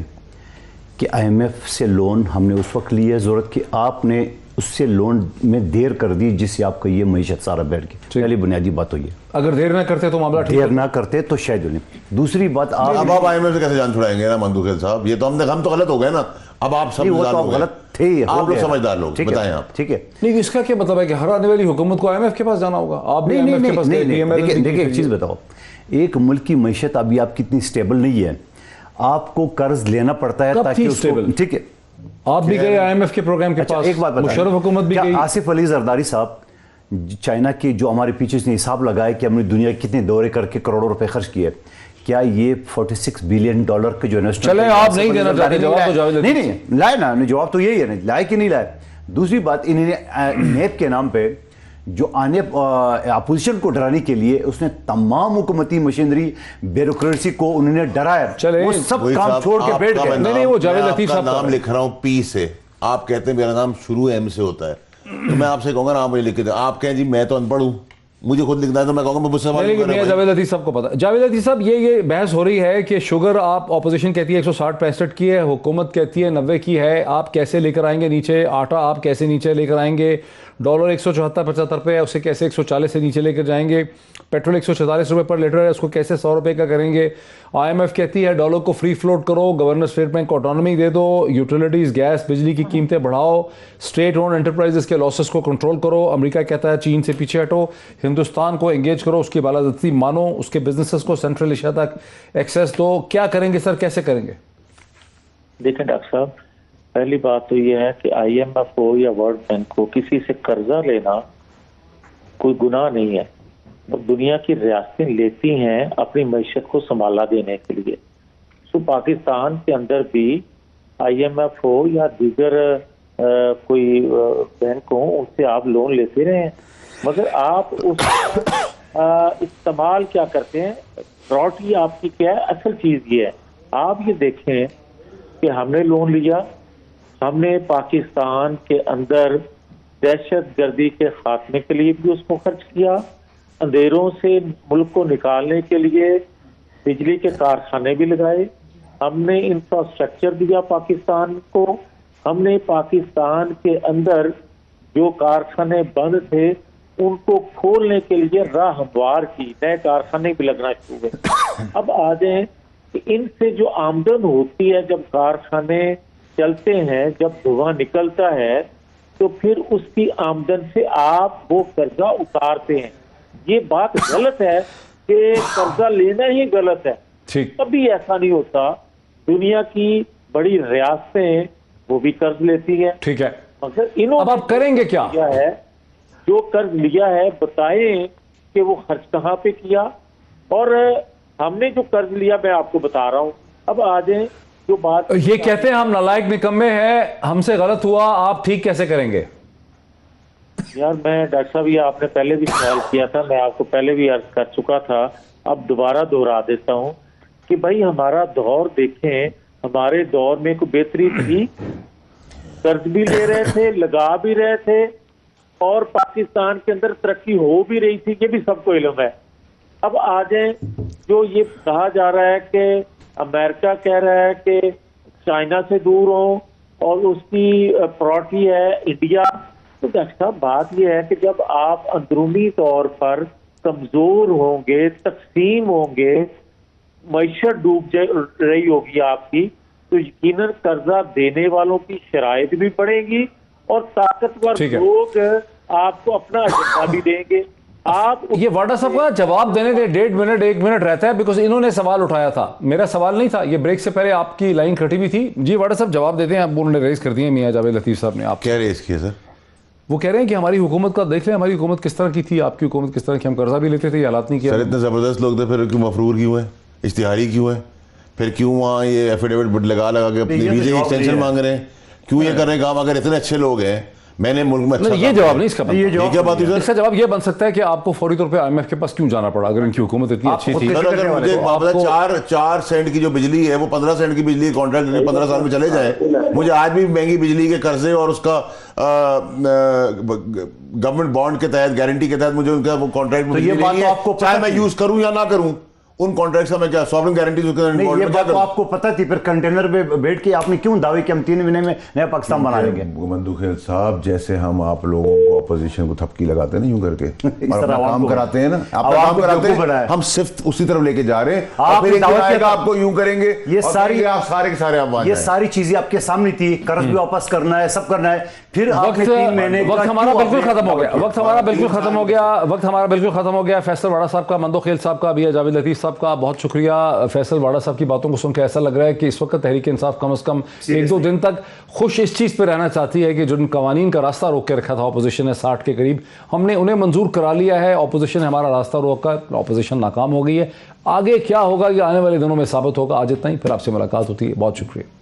कि IMF से लोन हमने उस वक्त लिया ज़रूरत कि आपने उससे लोन में देर कर दी जिससे आपका ये मईशत सारा बैठ गई। पहली बुनियादी बात तो ये, अगर देर ना करते तो मामला ठीक, देर ना करते तो शायद नहीं। दूसरी बात अब आप IMF से कैसे जान छुड़ाएंगे ना मंदोखेल साहब, ये तो हम तो गलत हो गए ना। अब आप सब गलत थे, आप लोग समझदार लोग, बताएं आप। ठीक है, नहीं इसका क्या मतलब है कि हर आने वाली हुकूमत को IMF के पास जाना होगा? आप भी IMF के पास देखिए एक चीज़ बताओ, एक मुल्क की मईशत अभी आप कितनी स्टेबल नहीं है, आपको कर्ज लेना पड़ता है ताकि उसको, ठीक है आप भी गए IMF के प्रोग्राम के पास, एक बात बताएं, मुशर्रफ हुकूमत भी गई। आसिफ अली जरदारी साहब चाइना के जो हमारे पीछे इसने हिसाब लगाया कि हमने दुनिया कितने दौरे करके करोड़ों रुपए खर्च किए, क्या ये $46 बिलियन के जो इन्वेस्टमेंट, चले आप नहीं देना चाहते जवाब तो जावेद नहीं लाए ना, जवाब तो यही है, लाए कि नहीं लाए। दूसरी बात, इन्होंने नेप के नाम पे जो आने अपोजिशन को डराने के लिए उसने तमाम हुकूमती मशीनरी ब्यूरोक्रेसी को उन्होंने डराया, चले वो सब काम छोड़ के बैठ गए। नहीं वो जावेद लतीफ़ साहब नाम लिख रहा हूं P से, आप कहते हैं मेरा नाम शुरू M से होता है, तो मैं आपसे कहूंगा ना आप मुझे लिख के दें। आप कहें जी मैं तो अनपढ़ हूं, मुझे खुद लिखना है, तो मैं कहूंगा मुझसे जावेद लतीफ़ साहब को पता। जावेद लतीफ़ साहब ये बहस हो रही है कि शुगर आप ऑपोजिशन कहती है 160-65 की है, हुकूमत कहती है 90 की है, आप कैसे लेकर आएंगे नीचे? आटा आप कैसे नीचे लेकर आएंगे? डॉलर 174-75 पे है, उसे कैसे 140 से नीचे लेकर जाएंगे? पेट्रोल 144 रुपये पर लीटर है, उसको कैसे 100 रुपये का करेंगे? IMF कहती है डॉलर को फ्री फ्लोट करो, गवर्नर स्टेट बैंक को ऑटोनॉमी दे दो, यूटिलिटीज़ गैस बिजली की कीमतें बढ़ाओ, स्टेट ओन एंटरप्राइजेस के लॉसेस को कंट्रोल करो। अमेरिका कहता है चीन से पीछे हटो, हिंदुस्तान को एंगेज करो, उसकी बालादस्ती मानो, उसके बिजनेसेस को सेंट्रल एशिया तक एक्सेस दो। क्या करेंगे सर, कैसे करेंगे? देखें डॉक्टर साहब, पहली बात तो यह है कि IMF को या वर्ल्ड बैंक को किसी से कर्जा लेना कोई गुनाह नहीं है, और दुनिया की रियासतें लेती हैं अपनी मईशत को संभाला देने के लिए। तो पाकिस्तान के अंदर भी IMF हो या दीगर कोई बैंक हो, उससे आप लोन लेते रहे, मगर आप उस इस्तेमाल क्या करते हैं, प्रॉपर्टी आपकी क्या है, असल चीज ये है। आप ये देखें कि हमने लोन लिया, हमने पाकिस्तान के अंदर दहशत गर्दी के खात्मे के लिए भी उसको खर्च किया, अंधेरों से मुल्क को निकालने के लिए बिजली के कारखाने भी लगाए, हमने इंफ्रास्ट्रक्चर दिया पाकिस्तान को, हमने पाकिस्तान के अंदर जो कारखाने बंद थे उनको खोलने के लिए राह हमवार की, नए कारखाने भी लगना शुरू हुए। अब आ जाए कि इनसे जो आमदन होती है, जब कारखाने चलते हैं, जब धुआं निकलता है, तो फिर उसकी आमदन से आप वो कर्जा उतारते हैं। ये बात गलत है कि कर्जा लेना ही गलत है, ठीक, कभी ऐसा नहीं होता। दुनिया की बड़ी रियासतें वो भी कर्ज लेती है, ठीक है। मगर इन्होंने अब आप करेंगे क्या? किया है, जो कर्ज लिया है बताएं कि वो खर्च कहाँ पे किया, और हमने जो कर्ज लिया मैं आपको बता रहा हूँ। अब आ जाए जो बात, ये कहते हैं हम नालायक निकम्मे हैं, हमसे गलत हुआ, आप ठीक कैसे करेंगे? यार मैं डॉक्टर साहब, ये आपने पहले भी सवाल किया था, मैं आपको पहले भी अर्ज कर चुका था, अब दोबारा दोहरा देता हूँ कि भाई हमारा दौर देखें, हमारे दौर में कोई बेहतरी थी, कर्ज भी ले रहे थे, लगा भी रहे थे, और पाकिस्तान के अंदर तरक्की हो भी रही थी, ये भी सबको इल्म है। अब आ जाए जो ये कहा जा रहा है कि अमेरिका कह रहा है कि चाइना से दूर हो और उसकी प्रॉपर्टी है इंडिया, तो डॉक्टर साहब बात यह है कि जब आप अंदरूनी तौर पर कमजोर होंगे, तकसीम होंगे, मईशत डूब रही होगी आपकी, तो यकीनन कर्जा देने वालों की शराइत भी बढ़ेगी और ताकतवर लोग आपको अपना एजेंडा भी देंगे। आप ये वाडा साहब का जवाब देने के 1.5 मिनट 1 मिनट रहता है, बिकॉज इन्होंने सवाल उठाया था, मेरा सवाल नहीं था, ये ब्रेक से पहले आपकी लाइन कटी हुई थी। जी वाडा साहब जवाब देते हैं, अब उन्होंने रेस कर दिए मियां जावेद लतीफ साहब ने। आप क्या रेस किया सर? वो कह रहे हैं कि हमारी हुकूमत का देख लें, हमारी हुकूमत किस तरह की थी, आपकी हुकूमत किस तरह की, हम कर्जा भी लेते थे, ये हालात नहीं किया। सर इतने जबरदस्त लोग थे, फिर क्यों मफरूर क्यों है, इश्तिहारी क्यों है, फिर क्यों वहाँ ये एफिडेविट लगा के अपनी वीजे की एक्सटेंशन मांग रहे हैं, क्यों ये कर रहे हैं काम? अगर इतने अच्छे लोग हैं, मैंने मुल्क में अच्छा, ये जवाब नहीं इसका, ये क्या बात है? इसका जवाब ये बन सकता है कि आपको फौरी तौर पे IMF के पास क्यों जाना पड़ा, अगर इनकी हुकूमत इतनी अच्छी थी। अगर मुझे 4 सेंट की जो बिजली है, वो 15 सेंट की बिजली कॉन्ट्रैक्ट 15 साल में चले जाए, मुझे आज भी महंगी बिजली के कर्जे और उसका गवर्नमेंट बॉन्ड के तहत, गारंटी के तहत मुझे उनका वो कॉन्ट्रैक्ट, चाहे मैं यूज करूं या ना करूं, उन कॉन्ट्रैक्ट का मैं क्या सॉवरेन गारंटी ये बात तो आपको पता थी, फिर कंटेनर पे बैठ के आपने क्यों दावे कि हम 3 महीने में नया पाकिस्तान बना लेंगे? मंदूखेल साहब, जैसे हम आप लोगों को अपोजिशन को थपकी लगाते हैं ना यूं करके, और अपना काम कराते हैं ना, आप काम कराते हैं, हम सिर्फ उसी तरफ लेके जा रहे हैं, आप आपको यूं करेंगे, ये सारी सारे के सारे आप, ये सारी चीजें आपके सामने थी, कर्ज भी वापस करना है, सब करना है, फिर आपने 3 महीने वक्त हमारा बिल्कुल खत्म हो गया, वक्त हमारा बिल्कुल खत्म हो गया, वक्त हमारा बिल्कुल खत्म हो गया। फैसल वाडा साहब का, मंदोखेल साहब का, मियां जावेद लतीफ साहब का बहुत शुक्रिया। फैसल वाडा साहब की बातों को सुनकर ऐसा लग रहा है कि इस वक्त तहरीक इंसाफ कम से कम 1-2 दिन तक खुश इस चीज पर रहना चाहती है कि जिन कवानीन का रास्ता रोक के रखा था ऑपोजिशन ने 60 के करीब, हमने उन्हें मंजूर करा लिया है। ऑपोजिशन ने हमारा रास्ता रोककर ऑपोजिशन नाकाम हो गई है। आगे क्या होगा ये आने वाले दिनों में साबित होगा। आज इतना ही, फिर आपसे मुलाकात होती है। बहुत शुक्रिया।